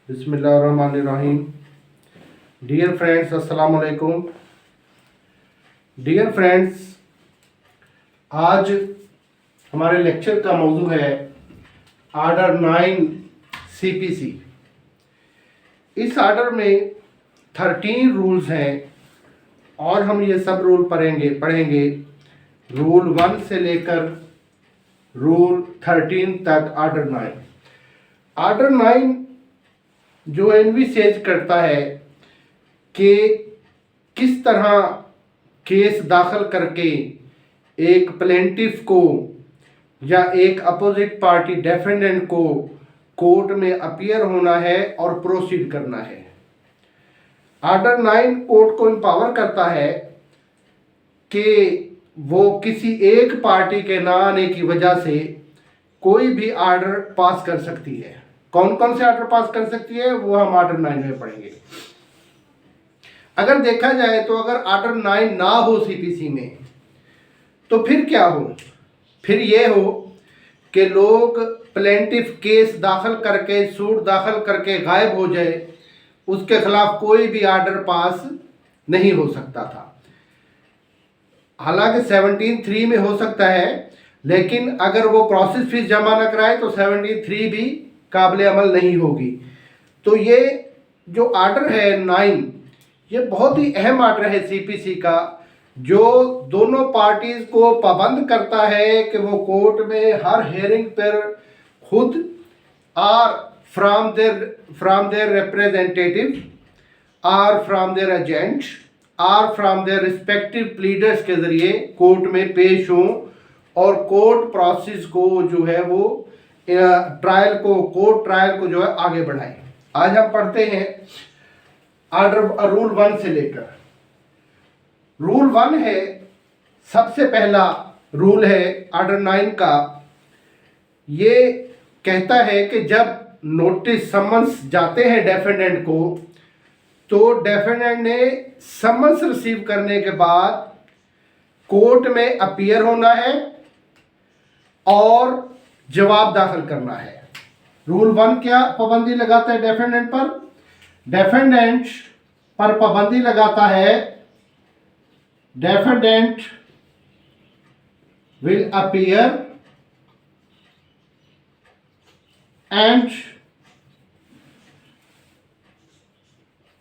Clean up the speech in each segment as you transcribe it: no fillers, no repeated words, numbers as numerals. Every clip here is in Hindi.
बिस्मिल्लाहिर्रहमानिर्रहीम। डियर फ्रेंड्स, अस्सलाम वालेकुम। डियर फ्रेंड्स, आज हमारे लेक्चर का मौजू है आर्डर 9 सीपीसी। इस आर्डर में 13 रूल्स हैं और हम ये सब रूल पढ़ेंगे रूल 1 से लेकर रूल 13 तक। आर्डर 9 जो एनविसेज करता है कि किस तरह केस दाखिल करके एक प्लेंटिफ को या एक अपोजिट पार्टी डेफेंडेंट को कोर्ट में अपीयर होना है और प्रोसीड करना है। आर्डर 9 कोर्ट को एम्पावर करता है कि वो किसी एक पार्टी के ना आने की वजह से कोई भी आर्डर पास कर सकती है। कौन कौन से आर्डर पास कर सकती है वो हम आर्डर 9 में पढ़ेंगे। अगर देखा जाए तो अगर आर्डर 9 ना हो सीपीसी में तो फिर क्या हो? फिर ये हो कि लोग प्लेंटिफ केस दाखिल करके सूट दाखिल करके गायब हो जाए, उसके खिलाफ कोई भी आर्डर पास नहीं हो सकता था। हालांकि 17(3) में हो सकता है, लेकिन अगर वो प्रोसेस फीस जमा न कराए तो 17(3) भी काबिल अमल नहीं होगी। तो ये जो आर्डर है 9, ये बहुत ही अहम आर्डर है सीपीसी का, जो दोनों पार्टीज को पाबंद करता है कि वो कोर्ट में हर हेयरिंग पर खुद और फ्रॉम देयर रिप्रेजेंटेटिव और फ्रॉम देयर एजेंट और फ्रॉम देयर रिस्पेक्टिव प्लीडर्स के ज़रिए कोर्ट में पेश हों और कोर्ट प्रोसेस को जो है वो कोर्ट ट्रायल को जो है आगे बढ़ाएं। आज हम पढ़ते हैं आर्डर रूल 1 से लेकर। रूल 1 है, सबसे पहला रूल है आर्डर 9 का। ये कहता है कि जब नोटिस समन्स जाते हैं डेफेंडेंट को, तो डेफेंडेंट ने समन्स रिसीव करने के बाद कोर्ट में अपीयर होना है और जवाब दाखिल करना है। रूल 1 क्या पाबंदी लगाता है डेफेंडेंट पर? डेफेंडेंट पर पाबंदी लगाता है डेफेंडेंट विल अपीयर एंड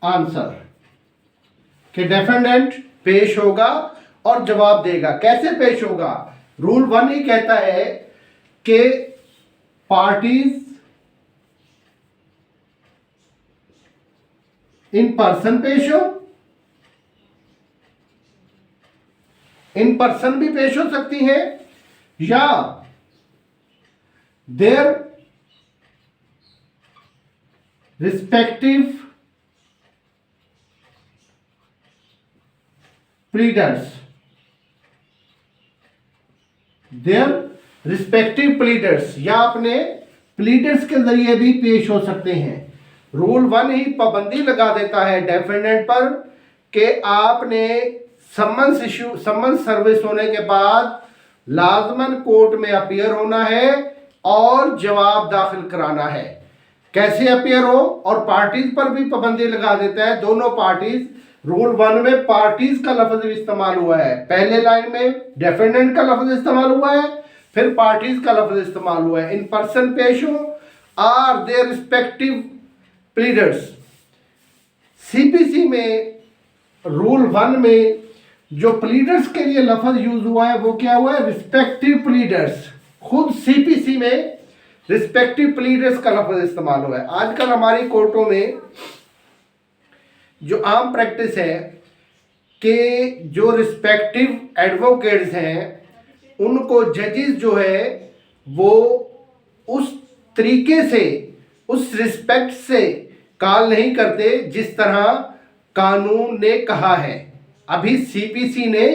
आंसर, कि डेफेंडेंट पेश होगा और जवाब देगा। कैसे पेश होगा? रूल 1 ही कहता है कि पार्टीज इन पर्सन पेश हो, इन पर्सन भी पेश हो सकती है, या देयर रिस्पेक्टिव प्लीडर्स, या अपने प्लीडर्स के जरिए भी पेश हो सकते हैं। रूल 1 ही पाबंदी लगा देता है डेफेंडेंट पर कि आपने समन्स सर्विस होने के बाद लाजमन कोर्ट में अपीयर होना है और जवाब दाखिल कराना है। कैसे अपीयर हो? और पार्टीज पर भी पाबंदी लगा देता है। दोनों पार्टीज, रूल 1 में पार्टीज का लफ्ज इस्तेमाल हुआ है, पहले लाइन में डेफेंडेंट का लफ्ज इस्तेमाल हुआ है, फिर पार्टीज का लफ्ज इस्तेमाल हुआ है। इन पर्सन पेश हो और देयर रिस्पेक्टिव प्लीडर्स। सीपीसी में रूल 1 में जो प्लीडर्स के लिए लफ्ज यूज हुआ है वो क्या हुआ है? रिस्पेक्टिव प्लीडर्स। खुद सीपीसी में रिस्पेक्टिव प्लीडर्स का लफ्ज इस्तेमाल हुआ है। आजकल हमारी कोर्टों में जो आम प्रैक्टिस है कि जो रिस्पेक्टिव एडवोकेट्स हैं उनको जजेस जो है वो उस तरीके से, उस रिस्पेक्ट से कॉल नहीं करते जिस तरह कानून ने कहा है। अभी सीपीसी ने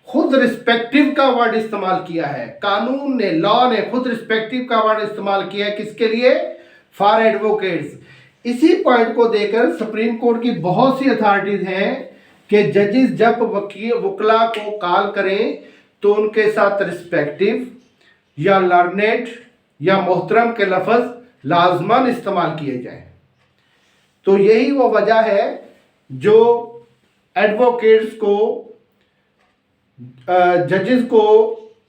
खुद रिस्पेक्टिव का वर्ड इस्तेमाल किया है, कानून ने, लॉ ने खुद रिस्पेक्टिव का वर्ड इस्तेमाल किया है। किसके लिए? For advocates. इसी पॉइंट को देकर सुप्रीम कोर्ट की बहुत सी अथॉरिटीज हैं कि जजेस जब वकला को कॉल करें तो उनके साथ रिस्पेक्टिव या लर्नेड या मोहतरम के लफ्ज लाजमन इस्तेमाल किए जाएं। तो यही वो वजह है जो एडवोकेट्स को, जजेस को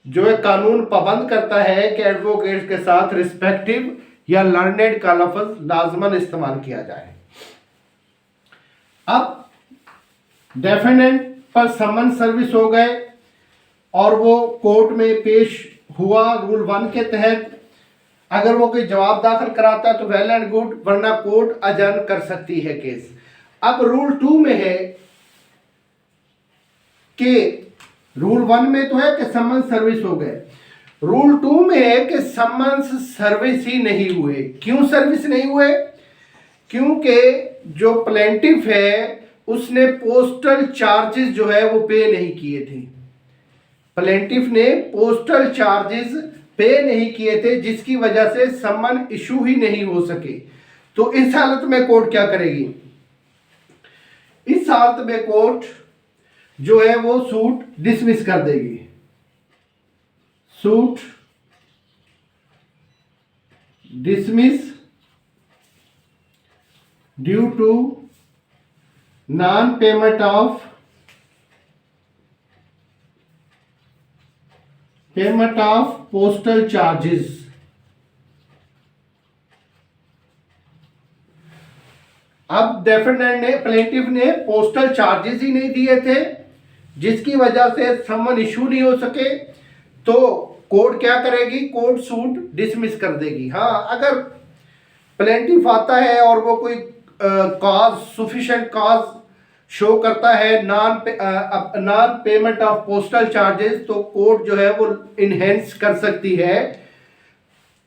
जो है कानून पाबंद करता है कि एडवोकेट्स के साथ रिस्पेक्टिव या लर्नेड का लफ्ज लाजमन इस्तेमाल किया जाए। अब डेफिनेंट पर समन सर्विस हो गए और वो कोर्ट में पेश हुआ रूल 1 के तहत। अगर वो कोई जवाब दाखिल कराता है तो वेल एंड गुड, वरना कोर्ट अजर्न कर सकती है केस। अब रूल 2 में है कि रूल 1 में तो है कि समन सर्विस हो गए, रूल 2 में है कि समन्स सर्विस ही नहीं हुए। क्यों सर्विस नहीं हुए? क्योंकि जो प्लेंटिफ है उसने पोस्टल चार्जेस जो है वो पे नहीं किए थे। प्लेंटिफ ने पोस्टल चार्जेस पे नहीं किए थे, जिसकी वजह से समन इशू ही नहीं हो सके। तो इस हालत में कोर्ट क्या करेगी? इस हालत में कोर्ट जो है वो सूट डिसमिस कर देगी। Suit dismiss due to non payment of postal charges. अब डेफिनेंट ने, प्लेंटिफ ने पोस्टल चार्जेस ही नहीं दिए थे, जिसकी वजह से समन इशू नहीं हो सके। तो कोर्ट क्या करेगी? कोर्ट सूट डिसमिस कर देगी। हाँ, अगर प्लेंटिफ आता है और वो कोई कॉज, सफिशिएंट कॉज शो करता है non payment of postal charges, तो कोर्ट जो है वो इनहेंस कर सकती है,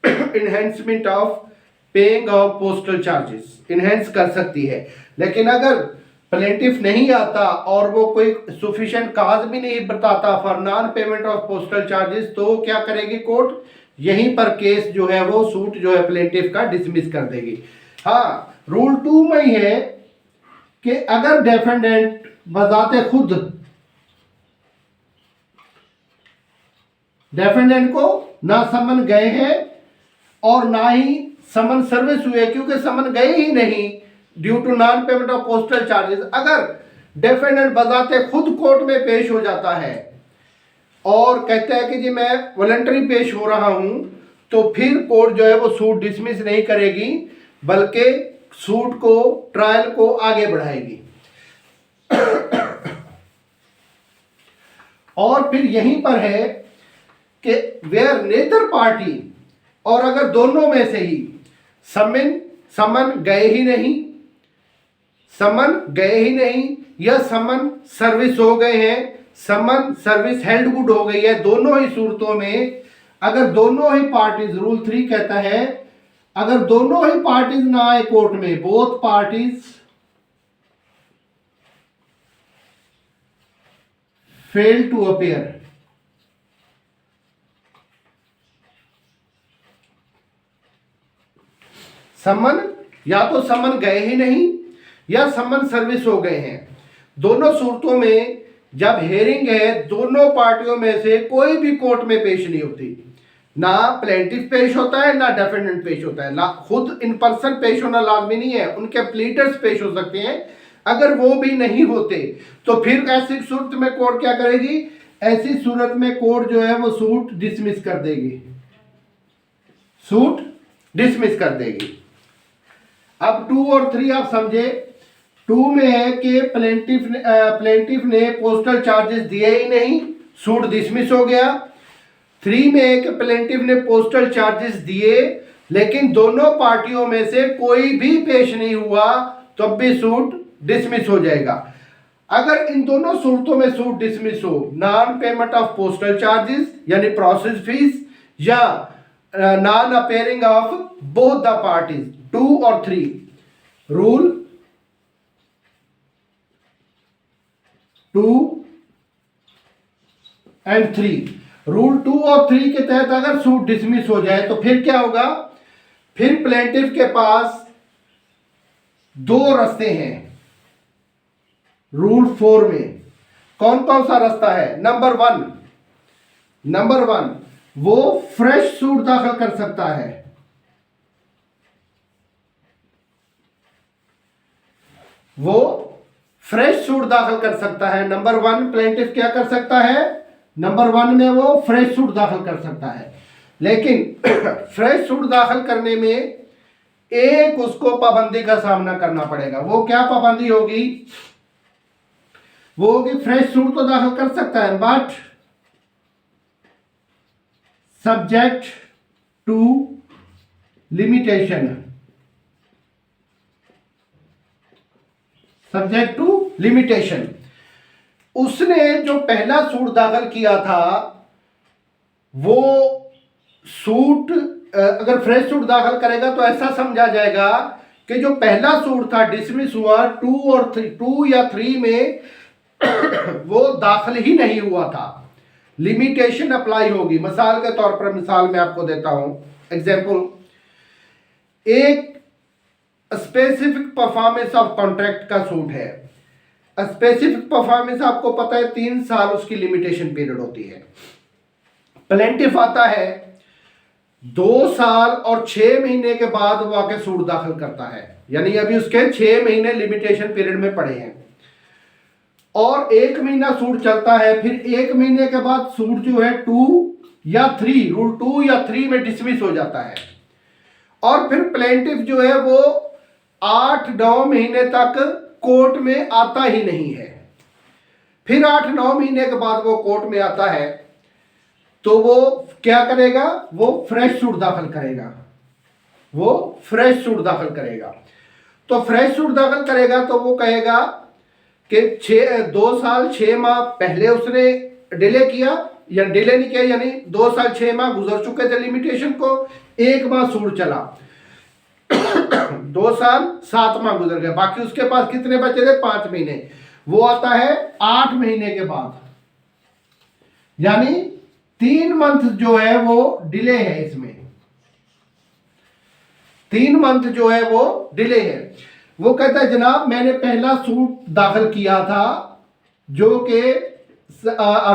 enhancement of paying off postal charges enhance कर सकती है। लेकिन अगर प्लेंटिफ नहीं आता और वो कोई सफिशिएंट काज भी नहीं बताता for non payment of postal charges, तो क्या करेगी कोर्ट? यहीं पर केस जो है वो सूट जो है प्लेंटिफ का डिसमिस कर देगी। हाँ, रूल 2 में ही है कि अगर डेफेंडेंट बजाते खुद डेफेंडेंट को ना समन गए हैं और ना ही समन सर्विस हुए, क्योंकि समन गए ही नहीं due to non payment of postal charges. अगर डेफेंडेंट बजाते खुद कोर्ट में पेश हो जाता है और कहता है कि जी मैं वॉलंटरी पेश हो रहा हूं, तो फिर कोर्ट जो है वो सूट डिसमिस नहीं करेगी, बल्कि सूट को, ट्रायल को आगे बढ़ाएगी। और फिर यहीं पर है कि वेयर नेदर पार्टी, और अगर दोनों में से ही समन गए ही नहीं, समन गए ही नहीं, या समन सर्विस हो गए हैं, समन सर्विस हेल्ड गुड हो गई है, दोनों ही सूरतों में अगर दोनों ही पार्टीज, रूल 3 कहता है अगर दोनों ही पार्टीज ना आए कोर्ट में, both parties fail to appear, summon या तो समन गए ही नहीं या समन सर्विस हो गए हैं। दोनों सूरतों में जब हेयरिंग है, दोनों पार्टियों में से कोई भी कोर्ट में पेश नहीं होती, ना प्लेंटिफ पेश होता है ना डेफेंडेंट पेश होता है। खुद इन पर्सन पेश होना लाजमी नहीं है, उनके प्लीडर्स पेश हो सकते हैं। अगर वो भी नहीं होते तो फिर ऐसी सूरत में कोर्ट क्या करेगी? ऐसी सूरत में कोर्ट जो है वो सूट डिसमिस कर देगी, सूट डिसमिस कर देगी। अब 2 और 3 आप समझे। 2 में है कि प्लेंटिफ ने पोस्टल चार्जेस दिए ही नहीं, सूट डिसमिस हो गया। 3 में है कि प्लेंटिफ ने पोस्टल चार्जेस दिए लेकिन दोनों पार्टियों में से कोई भी पेश नहीं हुआ, तो अब भी सूट डिसमिस हो जाएगा। अगर इन दोनों सूरतों में सूट डिसमिस हो, non payment of postal charges यानी प्रोसेस फीस, या non appearing of both the parties, 2 और 3, रूल 2 एंड 3, रूल 2 और 3 के तहत अगर सूट डिसमिस हो जाए तो फिर क्या होगा? फिर प्लेंटिफ के पास 2 रास्ते हैं। रूल 4 में कौन कौन सा रास्ता है? नंबर वन वो फ्रेश सूट दाखिल कर सकता है। वो फ्रेश सूट दाखिल कर सकता है। नंबर 1 प्लेंटिफ क्या कर सकता है, नंबर 1 में वो फ्रेश सूट दाखिल कर सकता है। लेकिन फ्रेश सूट दाखिल करने में एक उसको पाबंदी का सामना करना पड़ेगा। वो क्या पाबंदी होगी, वो होगी फ्रेश सूट तो दाखिल कर सकता है but subject to limitation, subject to limitation. उसने जो पहला सूट दाखिल किया था वो सूट अगर फ्रेश सूट दाखिल करेगा तो ऐसा समझा जाएगा कि जो पहला सूट था डिसमिस हुआ 2 या 3 में वो दाखिल ही नहीं हुआ था, लिमिटेशन अप्लाई होगी। मिसाल के तौर पर मिसाल मैं आपको देता हूं एग्जांपल, एक स्पेसिफिक परफॉर्मेंस ऑफ कॉन्ट्रैक्ट का सूट है। स्पेसिफिक परफॉर्मेंस आपको पता है 3 साल उसकी लिमिटेशन पीरियड होती है। प्लेंटिफ आता है 2 साल और 6 महीने के बाद वो आके सूट दाखिल करता है, यानी अभी उसके 6 महीने लिमिटेशन पीरियड में पड़े हैं और 1 महीना सूट चलता है। फिर 1 महीने के बाद सूट जो है 2 या 3 रूल 2 या 3 में डिसमिस हो जाता है और फिर प्लेंटिफ जो है वो 8-9 महीने तक कोर्ट में आता ही नहीं है। फिर 8-9 महीने के बाद वो कोर्ट में आता है तो वो क्या करेगा, वो फ्रेश सूट दाखिल करेगा, वो फ्रेश सूट दाखिल करेगा। तो फ्रेश सूट दाखिल करेगा तो वो कहेगा कि 2 साल 6 माह पहले उसने डिले किया या डिले नहीं किया, यानी 2 साल 6 माह गुजर चुके थे लिमिटेशन को, 1 माह सूट चला 2 साल 7 माह गुजर गए, बाकी उसके पास कितने बचे थे 5 महीने। वो आता है 8 महीने के बाद, यानी 3 मंथ जो है वो डिले है, इसमें 3 मंथ जो है वो डिले है। वो कहता है जनाब मैंने पहला सूट दाखिल किया था जो कि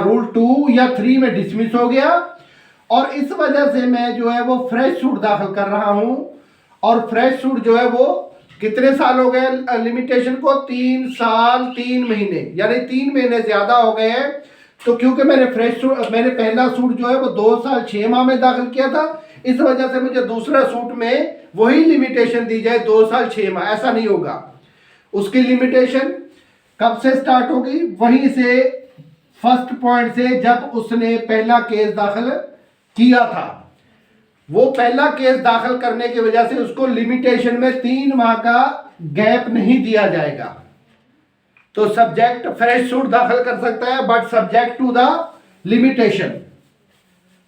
रूल 2 या 3 में डिसमिस हो गया और इस वजह से मैं जो है वो फ्रेश सूट दाखिल कर रहा हूं और फ्रेश सूट जो है वो कितने साल हो गए लिमिटेशन को, 3 साल 3 महीने, यानी 3 महीने ज्यादा हो गए हैं। तो क्योंकि मैंने मैंने पहला सूट जो है वो 2 साल 6 माह में दाखिल किया था, इस वजह से मुझे दूसरा सूट में वही लिमिटेशन दी जाए 2 साल 6 माह, ऐसा नहीं होगा। उसकी लिमिटेशन कब से स्टार्ट होगी, वहीं से फर्स्ट पॉइंट से जब उसने पहला केस दाखिल किया था। वो पहला केस दाखिल करने की वजह से उसको लिमिटेशन में 3 माह का गैप नहीं दिया जाएगा। तो सब्जेक्ट फ्रेश सूट दाखिल कर सकता है but subject to the limitation,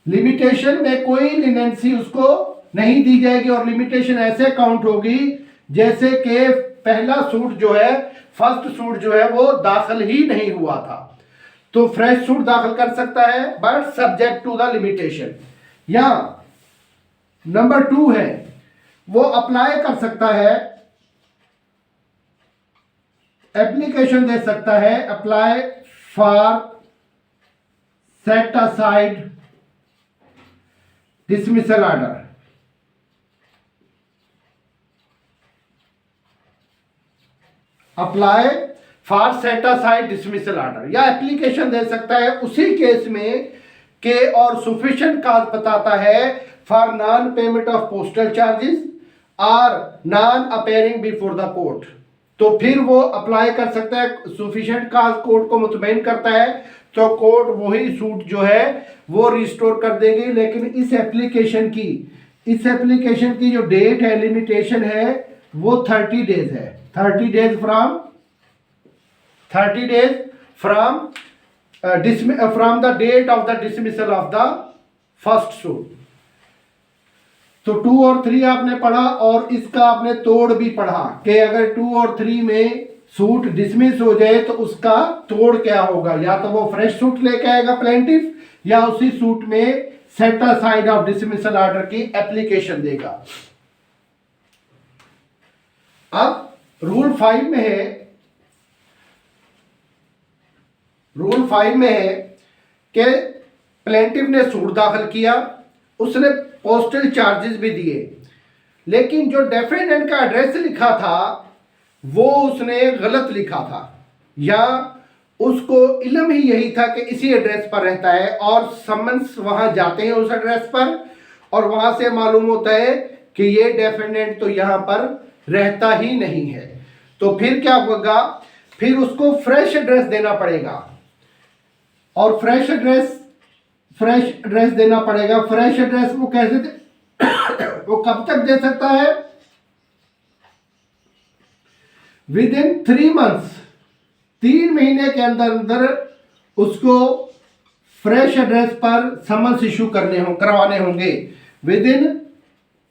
limitation में कोई लिनेंसी उसको नहीं दी जाएगी और लिमिटेशन ऐसे काउंट होगी जैसे कि पहला सूट जो है, फर्स्ट सूट जो है वो दाखिल ही नहीं हुआ था। तो फ्रेश सूट दाखिल कर सकता है but subject to the limitation. या नंबर 2 है वो अप्लाई कर सकता है, एप्लीकेशन दे सकता है, apply for set aside dismissal order. Apply for set aside dismissal order या एप्लीकेशन दे सकता है उसी केस में के और सफिशिएंट काज बताता है for non payment of postal charges और non appearing before the court. तो फिर वो अप्लाई कर सकता है, सफिशिएंट काज कोर्ट को मुतमईन करता है तो कोर्ट वही सूट जो है वो रिस्टोर कर देगी। लेकिन इस एप्लीकेशन की जो डेट है, लिमिटेशन है वो 30 डेज है, 30 days from the date of the dismissal of the first suit. तो 2 और 3 आपने पढ़ा और इसका आपने तोड़ भी पढ़ा कि अगर 2 और 3 में सूट डिसमिस हो जाए तो उसका तोड़ क्या होगा, या तो वो फ्रेश सूट लेके आएगा प्लेंटिफ या उसी सूट में set aside of dismissal order की एप्लीकेशन देगा। अब रूल 5 में है कि प्लेंटिफ ने सूट दाखिल किया, उसने पोस्टल चार्जेस भी दिए, लेकिन जो डेफिनेंट का एड्रेस लिखा था वो उसने गलत लिखा था, या उसको इल्म ही यही था कि इसी एड्रेस पर रहता है, और समन्स वहां जाते हैं उस एड्रेस पर, और वहां से मालूम होता है कि ये डेफिनेट तो यहां पर रहता ही नहीं है। तो फिर क्या होगा, फिर उसको फ्रेश एड्रेस देना पड़ेगा, और फ्रेश एड्रेस देना पड़ेगा। फ्रेश एड्रेस वो कैसे दे वो कब तक दे सकता है? विद इन 3 मंथ्स, 3 महीने के अंदर अंदर उसको फ्रेश एड्रेस पर समन्स इशू करवाने होंगे। विद इन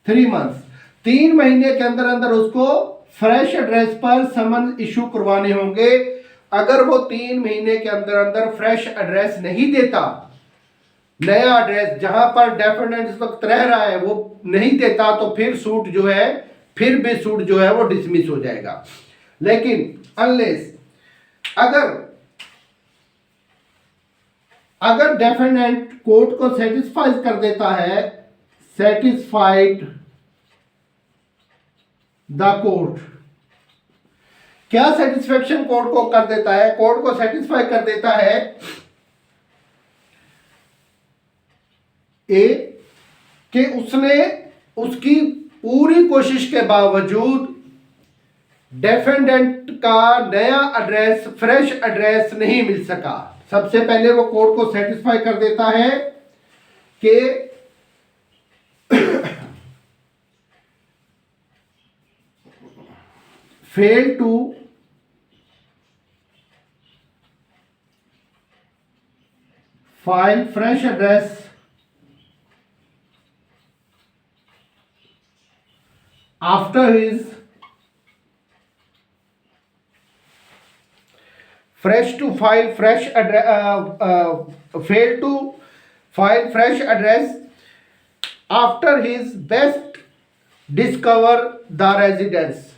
3 मंथ्स, 3 महीने के अंदर अंदर उसको फ्रेश एड्रेस पर समन इशू करवाने होंगे। अगर वो 3 महीने के अंदर अंदर फ्रेश एड्रेस नहीं देता, नया एड्रेस जहां पर डेफिनेट इस वक्त रह रहा है वो नहीं देता, तो फिर सूट जो है, फिर भी सूट जो है वो डिसमिस हो जाएगा। लेकिन अनलेस अगर डेफिनेट कोर्ट को सेटिस्फाई कर देता है, सेटिस्फाइड द कोर्ट, क्या सेटिस्फेक्शन कोर्ट को कर देता है? कोर्ट को सेटिस्फाई कर देता है ए कि उसने उसकी पूरी कोशिश के बावजूद डेफेंडेंट का नया एड्रेस, फ्रेश एड्रेस नहीं मिल सका। सबसे पहले वो कोर्ट को सेटिस्फाई कर देता है कि fail to file fresh address after his fail to file fresh address after his best discover the residence,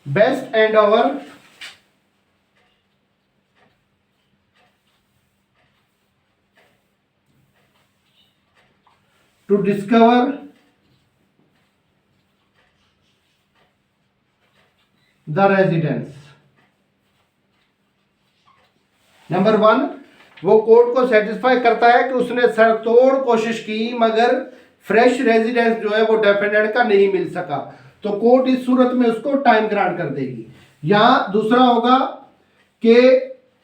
best endeavor to discover the residence। Number 1, वो कोर्ट को सेटिस्फाई करता है कि उसने सरतोड़ कोशिश की मगर फ्रेश रेजिडेंस जो है वो डेफिनेट का नहीं मिल सका, तो कोर्ट इस सूरत में उसको टाइम ग्रांट कर देगी। या दूसरा होगा कि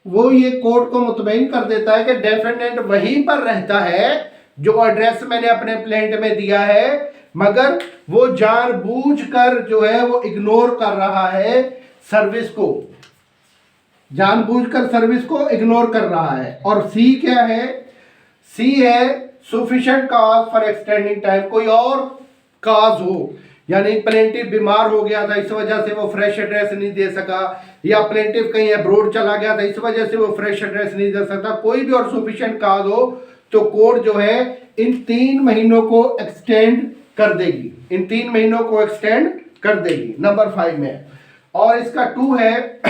वो ये कोर्ट को मुतमईन कर देता है कि डेफिनेट वहीं पर रहता है जो एड्रेस मैंने अपने प्लेंट में दिया है, मगर वो जानबूझकर जो है वो इग्नोर कर रहा है सर्विस को, जानबूझकर सर्विस को इग्नोर कर रहा है। और सी क्या है? सी है sufficient cause for extending time, कोई और काज हो, यानी प्लेंटिव बीमार हो गया था इस वजह से वो फ्रेश एड्रेस नहीं दे सका, या प्लेंटिव कहीं अब्रोड चला गया था इस वजह से वो फ्रेश एड्रेस नहीं दे सकता, कोई भी और सफिशिएंट काज हो तो कोर्ट जो है इन 3 महीनों को एक्सटेंड कर देगी, इन 3 महीनों को एक्सटेंड कर देगी। नंबर 5 में, और इसका 2 है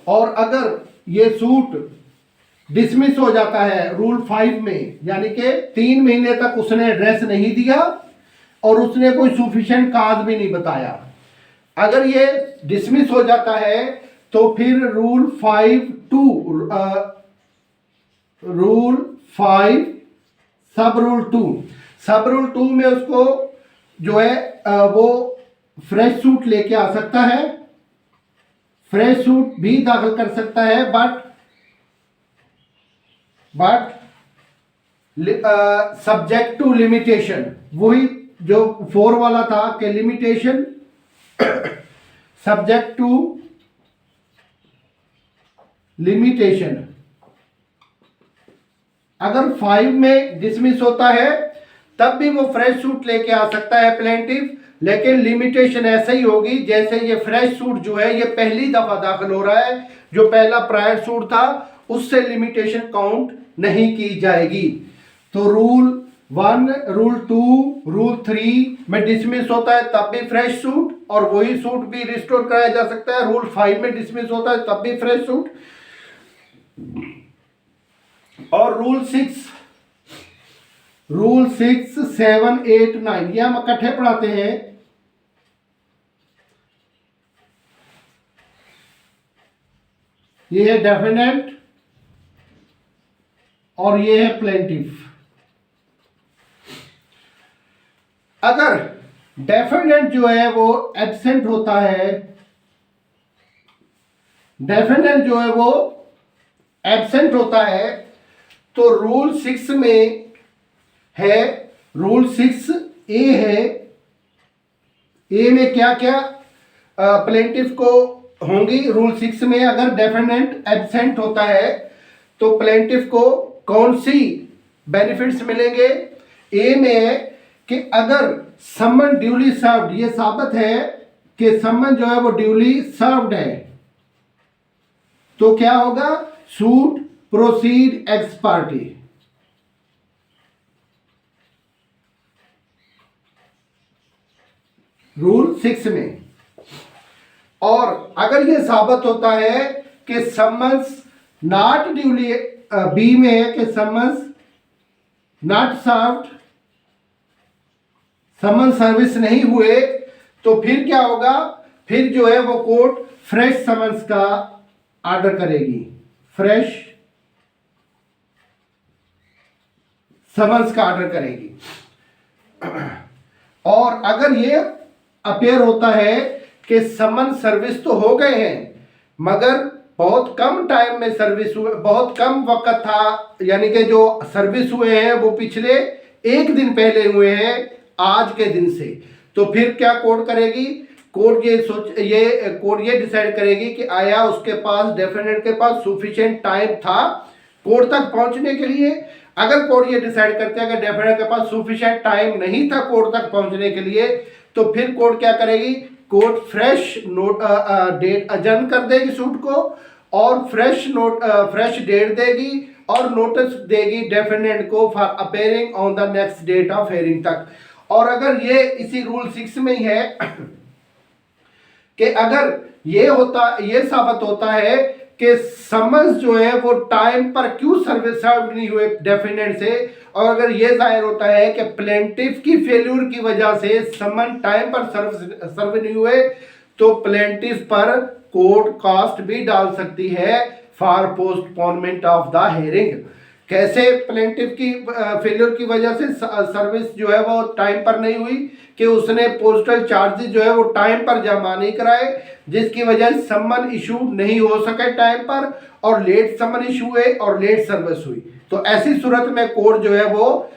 और अगर ये सूट डिसमिस हो जाता है रूल 5 में, यानी कि 3 महीने तक उसने एड्रेस नहीं दिया और उसने कोई सफिशिएंट काज भी नहीं बताया, अगर ये डिसमिस हो जाता है तो फिर रूल 5 सब रूल 2 में उसको जो है वो फ्रेश सूट लेके आ सकता है, फ्रेश सूट भी दाखिल कर सकता है, बट सब्जेक्ट टू लिमिटेशन, वही जो 4 वाला था कि लिमिटेशन सब्जेक्ट टू लिमिटेशन। अगर 5 में डिसमिस होता है तब भी वो फ्रेश सूट लेके आ सकता है प्लेंटिव, लेकिन लिमिटेशन ऐसे ही होगी जैसे ये फ्रेश सूट जो है ये पहली दफा दाखिल हो रहा है, जो पहला प्रायर सूट था उससे लिमिटेशन काउंट नहीं की जाएगी। तो रूल 1, रूल 2, रूल 3 में डिसमिस होता है तब भी फ्रेश सूट और वही सूट भी रिस्टोर कराया जा सकता है। रूल 5 में डिसमिस होता है तब भी फ्रेश सूट, और रूल 6 रूल 6, 7, 8, 9 ये हम इकट्ठे पढ़ाते हैं। ये है डेफिनेंट और ये है प्लेंटिफ। अगर डेफिनेंट जो है वो एब्सेंट होता है, डेफिनेंट जो है वो एब्सेंट होता है, तो रूल 6 में है, रूल 6 ए है। ए में क्या क्या प्लेंटिफ को होंगी रूल 6 में? अगर डेफिनेंट एब्सेंट होता है तो प्लेंटिफ को कौन सी बेनिफिट्स मिलेंगे? ए में है कि अगर समन ड्यूली सर्व्ड, ये साबित है कि समन जो है वो ड्यूली सर्व्ड है, तो क्या होगा? Suit proceed x party. Rule 6 में। और अगर यह साबित होता है कि समन्स नॉट ड्यूली, बी में है कि summons not served, summon service नहीं हुए, तो फिर क्या होगा? फिर जो है वो कोर्ट फ्रेश समन्स का ऑर्डर करेगी, फ्रेश समन्स का ऑर्डर करेगी। और अगर ये अपेयर होता है कि समन सर्विस तो हो गए हैं मगर बहुत कम टाइम में सर्विस हुए, बहुत कम वक्त था, यानी कि जो सर्विस हुए हैं वो पिछले एक दिन पहले हुए हैं आज के दिन से, तो फिर क्या कोर्ट करेगी? कोर्ट ये डिसाइड करेगी कि आया उसके पास, डेफिनेट के पास सफिशिएंट टाइम था कोर्ट तक पहुंचने के लिए। अगर कोर्ट ये डिसाइड करते हैं कि डेफिनेट के पास सफिशिएंट टाइम नहीं था कोर्ट तक पहुंचने के लिए, तो फिर कोर्ट क्या करेगी? कोर्ट फ्रेश नोट डेट अजर्न कर देगी सूट को, और फ्रेश डेट देगी और नोटिस देगी डेफिनेट को for appearing on the next date of hearing तक। और अगर ये इसी रूल 6 में ही है कि अगर ये साबित होता है कि समन्स जो है वो टाइम पर क्यों सर्व नहीं हुए डेफिनेट से, और अगर ये जाहिर होता है कि प्लेंटिफ की फेल्यूर की वजह से समन टाइम पर सर्व नहीं हुए, तो प्लेंटिफ पर कोर्ट कास्ट भी डाल सकती है for postponement of the hearing. कैसे? प्लेंटिफ की फेल्यूर की वजह से सर्विस जो है वो टाइम पर नहीं हुई कि उसने पोस्टल चार्जेस जो है वो टाइम पर जमा नहीं कराए, जिसकी वजह से समन इशू नहीं हो सके टाइम पर, और लेट समन इशू हुए और लेट सर्विस हुई। तो ऐसी सूरत में कोर्ट जो है वो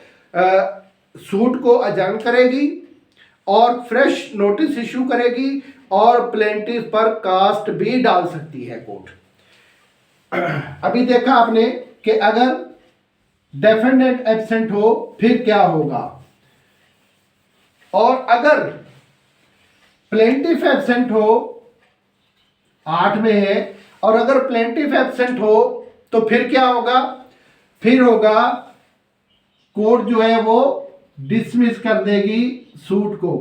सूट को अजर्न करेगी और फ्रेश नोटिस इशू करेगी और प्लेंटिफ पर कास्ट भी डाल सकती है कोर्ट। अभी देखा आपने कि अगर डेफिनेट एब्सेंट हो फिर क्या होगा, और अगर प्लेंटिफ एब्सेंट हो 8 में है, और अगर प्लेंटिफ एब्सेंट हो तो फिर क्या होगा? फिर होगा कोर्ट जो है वो डिसमिस कर देगी सूट को,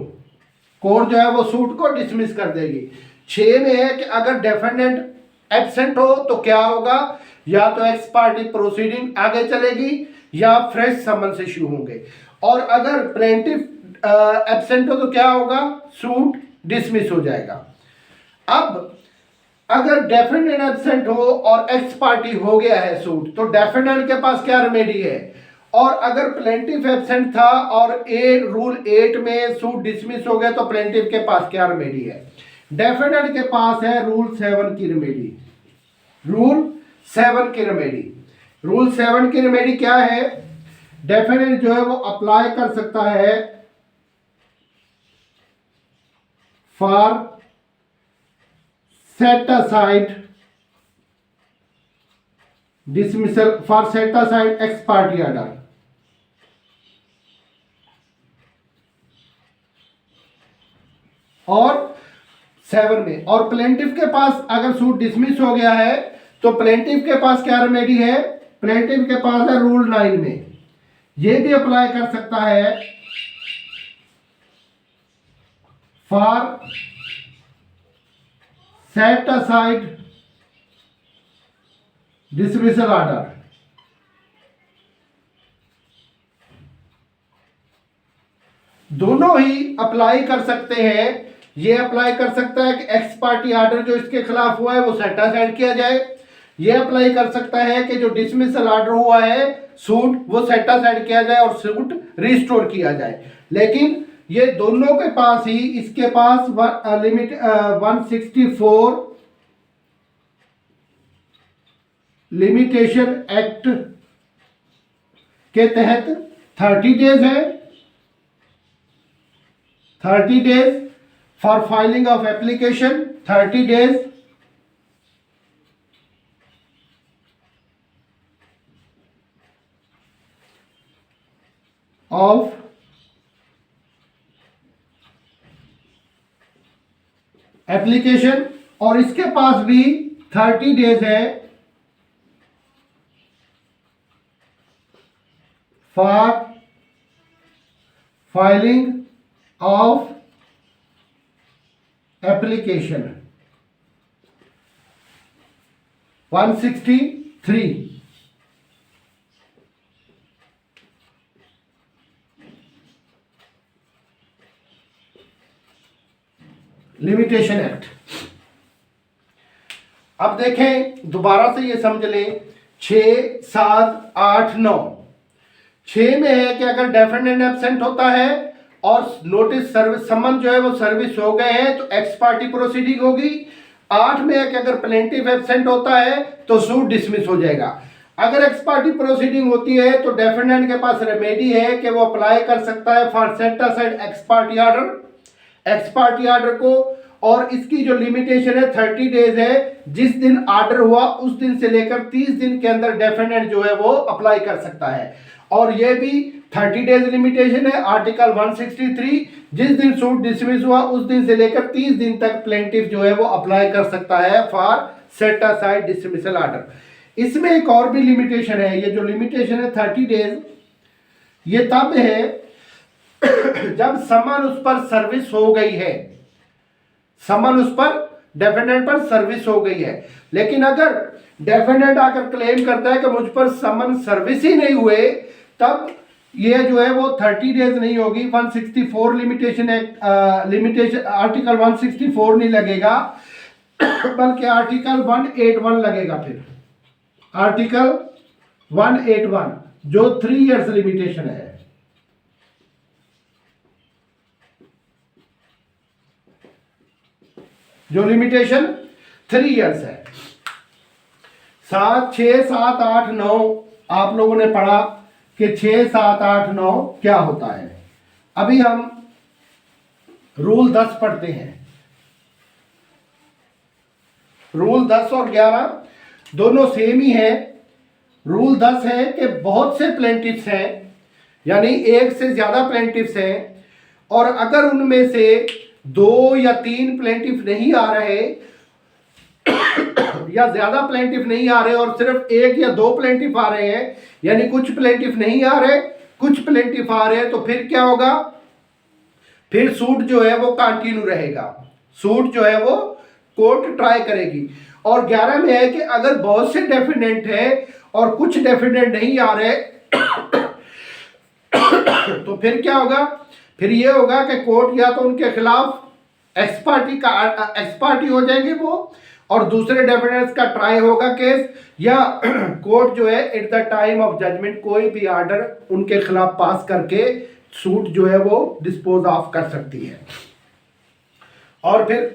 कोर्ट जो है वो सूट को डिसमिस कर देगी। 6 में है कि अगर डेफिनेट एब्सेंट हो तो क्या होगा? या तो एक्स पार्टी प्रोसीडिंग आगे चलेगी या फ्रेश समन्स इश्यू होंगे, और अगर प्लेंटिफ एब्सेंट हो तो क्या होगा? सूट डिसमिस हो जाएगा। अब अगर डेफिनेट एब्सेंट हो और एक्स पार्टी हो गया है सूट, तो डेफिनेट के पास क्या रेमेडी है? और अगर प्लेंटिफ एब्सेंट था और रूल 8 में सूट डिसमिस हो गया, तो प्लेंटिफ के पास क्या रेमेडी है? डेफिनेट के पास है रूल 7 की रेमेडी। रूल 7 की रेमेडी, रूल 7 की रेमेडी क्या है? डेफिनेट जो है वो अप्लाई कर सकता है for set aside dismissal, for set aside x party order. और 7 में, और प्लेंटिफ के पास अगर सूट डिसमिस हो गया है तो प्लेंटिफ के पास क्या रेमेडी है? प्लेंटिफ के पास है रूल 9 में, ये भी अप्लाई कर सकता है for set aside dismissal order. दोनों ही अप्लाई कर सकते हैं। ये अप्लाई कर सकता है कि एक्स पार्टी आर्डर जो इसके खिलाफ हुआ है वो सेट असाइड किया जाए। ये अप्लाई कर सकता है कि जो डिसमिसल ऑर्डर हुआ है सूट वो सेट असाइड किया जाए और सूट रिस्टोर किया जाए। लेकिन ये दोनों के पास ही इसके पास लिमिट 164 लिमिटेशन एक्ट के तहत 30 डेज है। 30 days for filing of application, 30 days of application, और इसके पास भी 30 डेज है for filing of application 163 limitation act. अब देखें दोबारा से ये समझ लें 6, 7, 8, 9। 6 में है कि अगर डेफिनेट एब्सेंट होता है और नोटिस सर्विस समन जो है वो सर्विस हो गए हैं तो एक्स पार्टी प्रोसीडिंग होगी। 8 में है कि अगर प्लेंटिफ एब्सेंट होता है तो सूट डिसमिस हो जाएगा। अगर एक्स पार्टी प्रोसीडिंग होती है तो डेफिनेट के पास रेमेडी है कि वो अप्लाई कर सकता है for set aside x party order को, और इसकी जो लिमिटेशन है 30 डेज है। जिस दिन ऑर्डर हुआ उस दिन से लेकर 30 दिन के अंदर डेफिनेट जो है वो अप्लाई कर सकता है। और ये भी 30 डेज लिमिटेशन है आर्टिकल 163। जिस दिन सूट डिसमिस हुआ उस दिन से लेकर 30 दिन तक प्लेंटिफ जो है वो अप्लाई कर सकता है for set aside dismissal order. इसमें एक और भी लिमिटेशन है। ये जो लिमिटेशन है 30 डेज, ये तब है जब समन उस पर सर्विस हो गई है, समन उस पर डेफिनेट पर सर्विस हो गई है। लेकिन अगर डेफिनेट आकर क्लेम करता है कि मुझ पर समन सर्विस ही नहीं हुए, तब ये जो है वो 30 डेज नहीं होगी। 164 लिमिटेशन एक्ट लिमिटेशन आर्टिकल 164 नहीं लगेगा बल्कि आर्टिकल 181 लगेगा। फिर आर्टिकल 181 जो 3 इयर्स लिमिटेशन है। जो लिमिटेशन 3 इयर्स है। 7, 6, 7, 8, 9 आप लोगों ने पढ़ा कि 6, 7, 8, 9 क्या होता है। अभी हम रूल 10 पढ़ते हैं। रूल 10 और 11 दोनों सेम ही है। रूल 10 है कि बहुत से प्लेंटिफ्स हैं, यानी एक से ज्यादा प्लेंटिफ्स हैं, और अगर उनमें से 2 या 3 प्लेंटिफ नहीं आ रहे या ज्यादा प्लेंटिफ नहीं आ रहे और सिर्फ 1 या 2 प्लेंटिफ आ रहे हैं, यानी कुछ प्लेंटिफ नहीं आ रहे कुछ प्लेंटिफ आ रहे हैं, तो फिर क्या होगा? फिर सूट जो है वो कंटिन्यू रहेगा। सूट जो है वो कोर्ट ट्राई करेगी। और 11 में है कि अगर बहुत से डेफिनेंट है और कुछ डेफिनेंट नहीं आ रहे तो फिर क्या होगा? फिर ये होगा कि कोर्ट या तो उनके खिलाफ एक्सपार्टी हो जाएंगे वो, और दूसरे डेफिनेंट्स का ट्राई होगा केस, या कोर्ट जो है at the time of judgement कोई भी ऑर्डर उनके खिलाफ पास करके सूट जो है वो डिस्पोज ऑफ कर सकती है। और फिर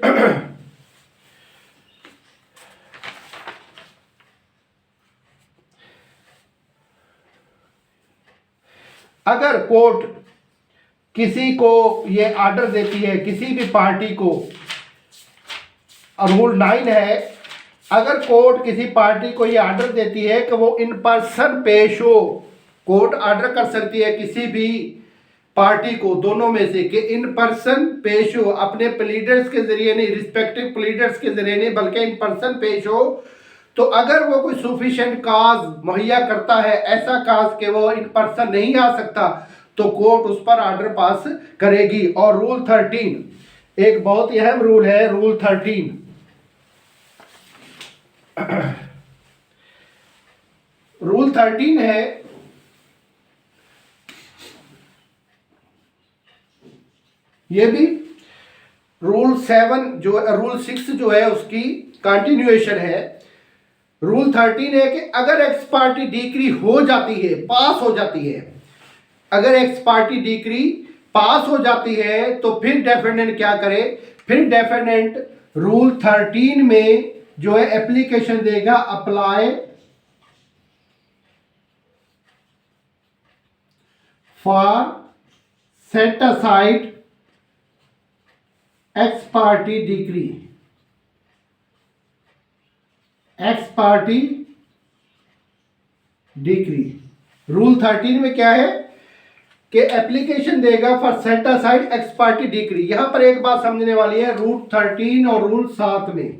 अगर कोर्ट किसी को ये ऑर्डर देती है, किसी भी पार्टी को, रूल 9 है, अगर कोर्ट किसी पार्टी को ये ऑर्डर देती है कि वो इन पर्सन पेश हो, कोर्ट ऑर्डर कर सकती है किसी भी पार्टी को दोनों में से कि इन पर्सन पेश हो, अपने प्लीडर्स के जरिए नहीं, रिस्पेक्टिव प्लीडर्स के जरिए नहीं, बल्कि इन पर्सन पेश हो। तो अगर वो कोई सफिशिएंट काज मुहैया करता है, ऐसा काज कि वो इन पर्सन नहीं आ सकता, तो कोर्ट उस पर ऑर्डर पास करेगी। और रूल 13 एक बहुत ही अहम रूल है। रूल 13 रूल 13 है ये भी रूल 7 जो रूल 6 जो है उसकी कंटिन्यूएशन है। रूल 13 है कि अगर एक्स पार्टी डिक्री हो जाती है, पास हो जाती है, अगर एक्स पार्टी डिक्री पास हो जाती है तो फिर डेफिनेंट क्या करे, फिर डेफिनेंट रूल 13 में जो है एप्लीकेशन देगा, apply for set aside x party decree, x party decree. Rule 13 में क्या है कि एप्लीकेशन देगा for set aside x party decree. यहां पर एक बात समझने वाली है, रूल 13 और रूल 7 में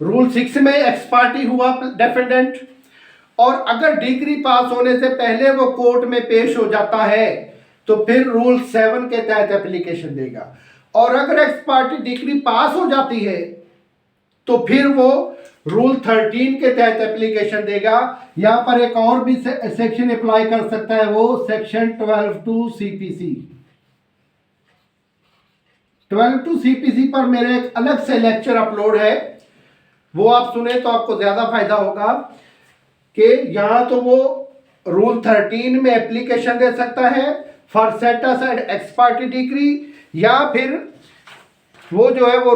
रूल 6 में एक्स पार्टी हुआ डिफेंडेंट, और अगर डिग्री पास होने से पहले वो कोर्ट में पेश हो जाता है तो फिर रूल 7 के तहत एप्लीकेशन देगा। और अगर एक्स पार्टी डिग्री पास हो जाती है तो फिर वो रूल 13 के तहत एप्लीकेशन देगा। यहां पर एक और भी सेक्शन अप्लाई कर सकता है, वो सेक्शन 12(2) सीपीसी। 12(2) सीपीसी पर मेरे एक अलग से लेक्चर अपलोड है, वो आप सुने तो आपको ज्यादा फायदा होगा कि यहां तो वो रूल 13 में एप्लीकेशन दे सकता है for set aside x party degree, या फिर वो जो है वो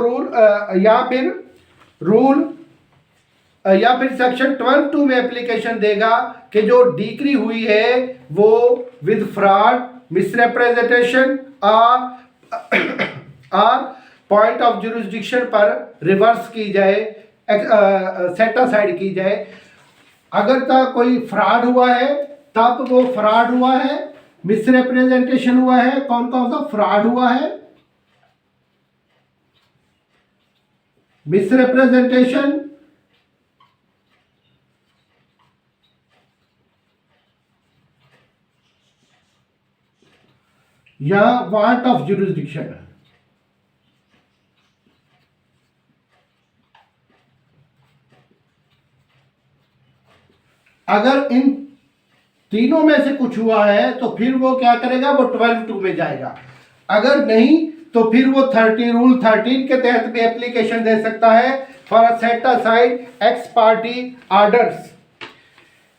या फिर सेक्शन 12(2) में एप्लीकेशन देगा कि जो डिग्री हुई है वो विद फ्रॉड, मिसरिप्रेजेंटेशन और पॉइंट ऑफ जुरिस्डिक्शन पर रिवर्स की जाए, सेट असाइड की जाए। अगर तक कोई फ्रॉड हुआ है तब वो फ्रॉड हुआ है, मिसरिप्रेजेंटेशन हुआ है। कौन कौन सा फ्रॉड हुआ है? मिसरिप्रेजेंटेशन, या वांट ऑफ जुरिस्डिक्शन। अगर इन तीनों में से कुछ हुआ है तो फिर वो क्या करेगा, वो 12(2) में जाएगा। अगर नहीं तो फिर वो रूल 13 के तहत भी एप्लीकेशन दे सकता है for set aside x party orders.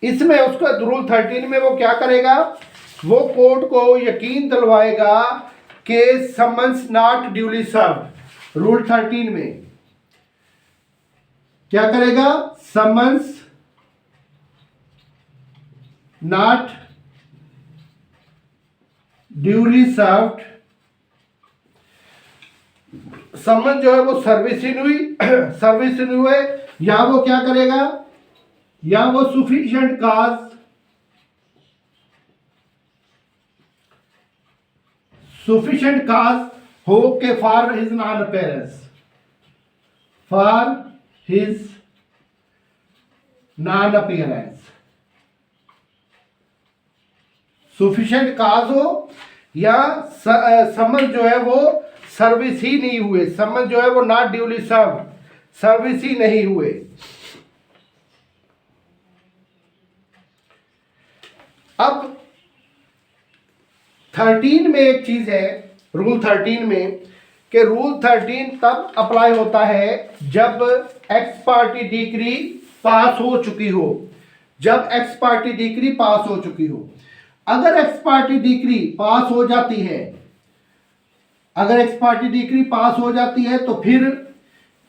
इसमें उसका रूल 13 में वो क्या करेगा, वो कोर्ट को यकीन दिलवाएगा कि summons not duly serve. Rule 13 में क्या करेगा, summons not duly served, summon जो है वो सर्विसिंग हुए, या वो क्या करेगा, या वो सुफिशिएंट काज हो के फॉर हिज नॉन अपेयरेंस, सुफिशिएंट काज हो, या समन जो है वो सर्विस ही नहीं हुए, समन जो है वो नॉट ड्यूली सर्व, सर्विस ही नहीं हुए। अब 13 में एक चीज है, रूल 13 में, कि रूल 13 तब अप्लाई होता है जब एक्स पार्टी डिग्री पास हो चुकी हो, जब एक्स पार्टी डिग्री पास हो चुकी हो। अगर एक्स पार्टी डिग्री पास हो जाती है, अगर एक्स पार्टी डिग्री पास हो जाती है तो फिर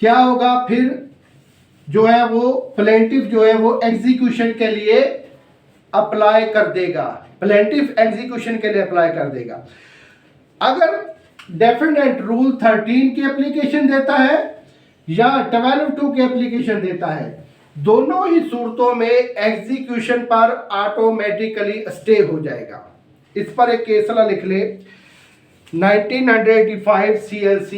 क्या होगा, फिर जो है वो प्लेंटिफ जो है वो एग्जीक्यूशन के लिए अप्लाई कर देगा, प्लेंटिफ एग्जीक्यूशन के लिए अप्लाई कर देगा। अगर डेफिनेंट रूल 13 की एप्लीकेशन देता है या 12(2) की एप्लीकेशन देता है, दोनों ही सूरतों में एग्जीक्यूशन पर ऑटोमेटिकली स्टे हो जाएगा। इस पर एक केसला लिख ले, 1985 CLC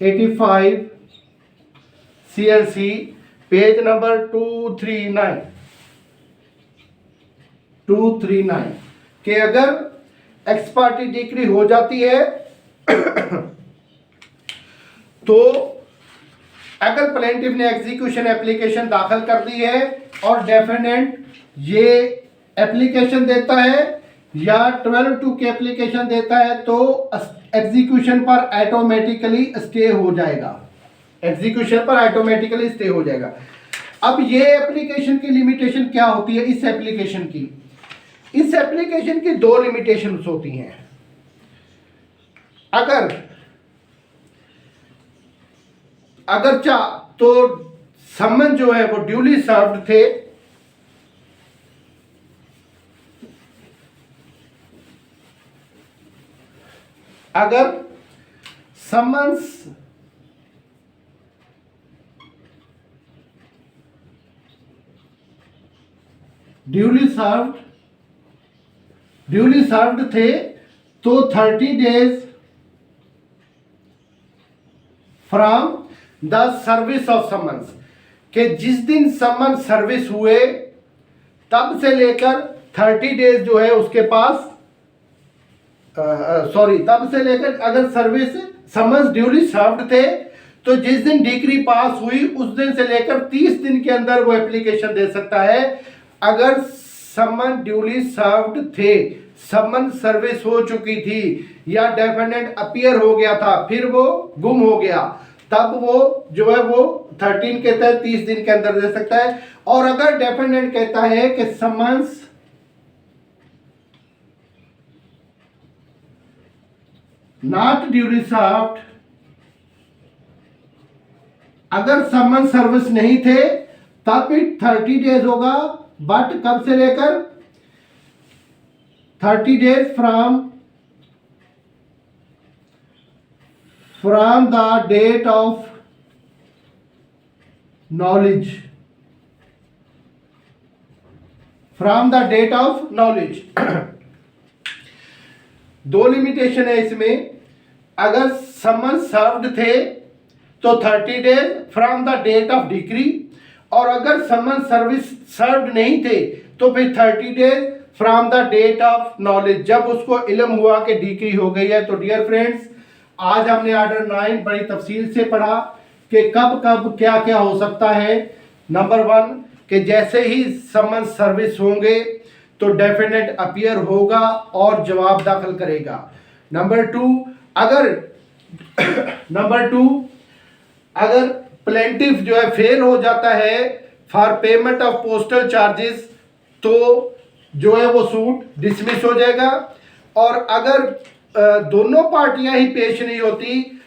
85 CLC पेज नंबर 239 कि अगर एक्स पार्टी डिग्री हो जाती है तो अगर प्लेंटिफ ने एग्जीक्यूशन एप्लीकेशन दाखिल कर दी है और डेफिनेंट ये एप्लीकेशन देता है या 12(2) की एप्लीकेशन देता है तो एग्जीक्यूशन पर ऑटोमेटिकली स्टे हो जाएगा, एग्जीक्यूशन पर ऑटोमेटिकली स्टे हो जाएगा। अब ये एप्लीकेशन की लिमिटेशन क्या होती है? इस एप्लीकेशन की दो लिमिटेशंस होती हैं। अगर तो समन जो है वो ड्यूली सर्व्ड थे, अगर समन्स ड्यूली सर्व्ड थे तो 30 days from the service of summons, के जिस दिन समन सर्विस हुए तब से लेकर 30 डेज जो है उसके पास तब से लेकर, अगर सर्विस समन्स ड्यूली सर्व्ड थे तो जिस दिन डिक्री पास हुई उस दिन से लेकर 30 दिन के अंदर वो एप्लीकेशन दे सकता है। अगर समन ड्यूली सर्व्ड थे, समन सर्विस हो चुकी थी या डेफिनेट अपीयर हो गया था, फिर वो गुम हो गया, तब वो जो है वो 13 के तहत 30 दिन के अंदर दे सकता है। और अगर डेफिनेट कहता है कि समन्स नॉट ड्यूली सर्व्ड, अगर समन सर्विस नहीं थे तब भी 30 डेज होगा, बट कब से लेकर 30 days from the date of knowledge, from the date of knowledge. दो लिमिटेशन है इसमें। अगर समन सर्व्ड थे तो 30 days from the date of decree, और अगर समन सर्विस सर्व्ड नहीं थे तो फिर 30 days from the date of knowledge, जब उसको इल्म हुआ कि डिक्री हो गई है। तो डियर फ्रेंड्स, आज हमने ऑर्डर 9 बड़ी तफसील से पढ़ा कि कब कब क्या क्या हो सकता है। नंबर 1 कि जैसे ही समन सर्विस होंगे तो डेफिनेट अपीयर होगा और जवाब दाखिल करेगा। नंबर 2 अगर प्लेंटिफ जो है फेल हो जाता है for payment of postal charges तो जो है वो सूट डिसमिस हो जाएगा। और अगर दोनों पार्टियां ही पेश नहीं होती,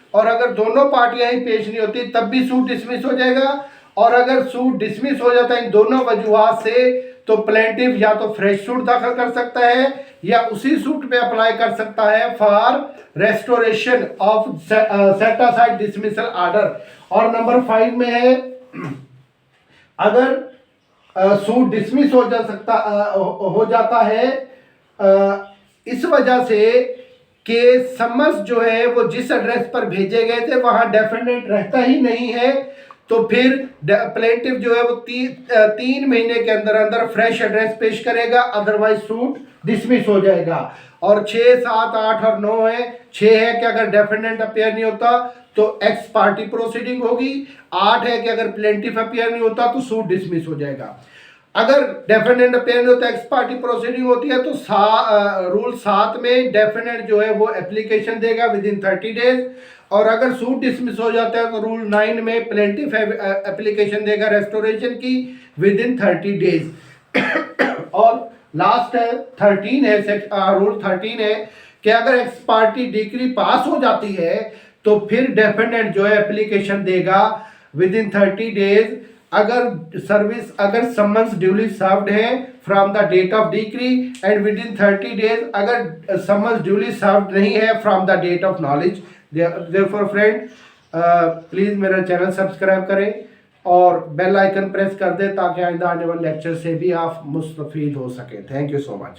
तब भी सूट डिसमिस हो जाएगा। और अगर सूट डिसमिस हो जाता है इन दोनों वजूहात से तो प्लेंटिफ या तो फ्रेश सूट दाखिल कर सकता है या उसी सूट पे अप्लाई कर सकता है for restoration of set aside dismissal order. और नंबर 5 में है अगर सूट डिसमिस हो जाता है इस वजह से कि समन्स जो है वो जिस एड्रेस पर भेजे गए थे वहां डेफिनेट रहता ही नहीं है, तो फिर प्लेंटिफ जो है वो 3 महीने के अंदर अंदर फ्रेश एड्रेस पेश करेगा, अदरवाइज सूट डिसमिस हो जाएगा। और 6, 7, 8 और 9 है। 6 है कि अगर डेफिनेट अपीयर नहीं होता तो एक्स पार्टी प्रोसीडिंग होगी। 8 है कि अगर प्लेंटिफ अपीयर नहीं होता तो सूट डिसमिस हो जाएगा। अगर डेफिनेट अपीयर नहीं होता, एक्स पार्टी प्रोसीडिंग होती है तो रूल 7 में डेफिनेट जो है वो एप्लीकेशन देगा विद इन 30 डेज। और अगर सूट डिसमिस हो जाता है तो रूल 9 में प्लेंटिफ एप्लीकेशन देगा रेस्टोरेशन की विद इन 30 डेज। और लास्ट है 13 है, रूल 13 है कि अगर एक्स पार्टी डिक्री पास हो जाती है तो फिर डेफिनेट जो है एप्लीकेशन देगा विद इन 30 डेज। अगर समन्स ड्यूली सर्व्ड है from the date of decree and within 30 days अगर समन्स ड्यूली सर्व्ड नहीं है from the date of knowledge. Therefore friend, please मेरा चैनल सब्सक्राइब करें और बेल आइकन प्रेस कर दें ताकि आइंदा आने वाले लेक्चर से भी आप मुस्तफीद हो सकें। Thank you so much.